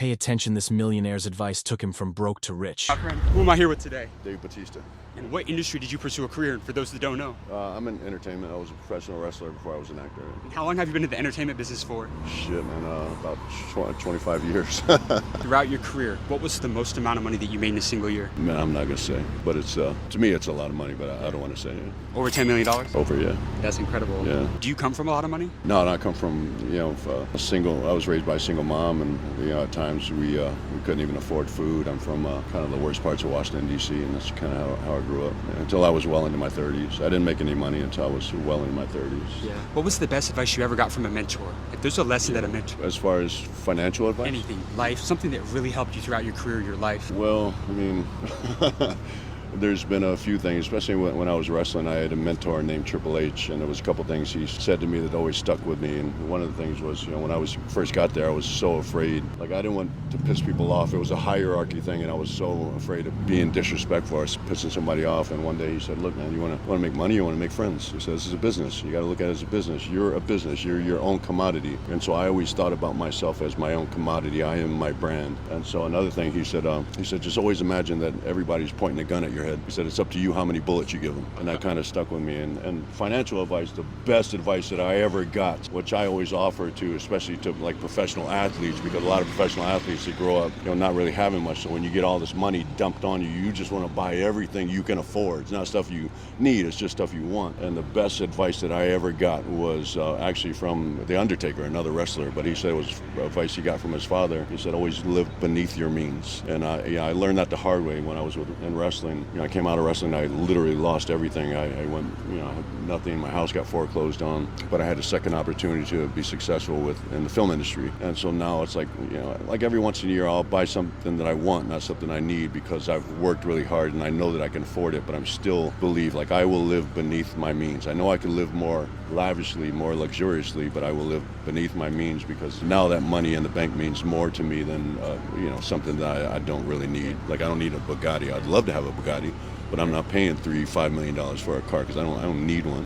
Pay attention, this millionaire's advice took him from broke to rich. Who am I here with today? Dave Bautista. And what industry did you pursue a career in, for those that don't know? I'm in entertainment. I was a professional wrestler before I was an actor. And how long have you been in the entertainment business for? Shit, man, about 25 years. Throughout your career, what was the most amount of money that you made in a single year? Man, I'm not gonna say, but it's to me it's a lot of money, but I don't want to say it. Over $10 million? Over, yeah. That's incredible. Yeah. Do you come from a lot of money? No, I come from a single. I was raised by a single mom, and at times we couldn't even afford food. I'm from kind of the worst parts of Washington D.C., and that's kind of how I grew up until I was well into my 30s. I didn't make any money until I was well into my 30s. Yeah. What was the best advice you ever got from a mentor? If there's a lesson that a mentor. As far as financial advice? Anything, life, something that really helped you throughout your career, your life. Well, I mean, there's been a few things, especially when I was wrestling. I had a mentor named Triple H, and there was a couple things he said to me that always stuck with me. And one of the things was, when I first got there, I was so afraid. Like, I didn't want to piss people off. It was a hierarchy thing, and I was so afraid of being disrespectful or pissing somebody off. And one day he said, "Look, man, you want to make money, you want to make friends." He said, "This is a business. You got to look at it as a business. You're a business. You're your own commodity." And so I always thought about myself as my own commodity. I am my brand. And so another thing he said, just always imagine that everybody's pointing a gun at your head. He said, it's up to you how many bullets you give them. And that kind of stuck with me. And financial advice, the best advice that I ever got, which I always offer to, especially to like professional athletes, because a lot of professional athletes, they grow up, not really having much. So when you get all this money dumped on you, you just want to buy everything you can afford. It's not stuff you need, it's just stuff you want. And the best advice that I ever got was actually from The Undertaker, another wrestler, but he said it was advice he got from his father. He said, always live beneath your means. And I learned that the hard way when I was in wrestling. I came out of wrestling, I literally lost everything. I went, I had nothing. My house got foreclosed on, but I had a second opportunity to be successful in the film industry. And so now it's like, like every once in a year, I'll buy something that I want, not something I need, because I've worked really hard and I know that I can afford it, but I'm still believe, like, I will live beneath my means. I know I can live more lavishly, more luxuriously, but I will live beneath my means, because now that money in the bank means more to me than, something that I don't really need. Like, I don't need a Bugatti. I'd love to have a Bugatti, but I'm not paying $3-5 million for a car because I don't need one.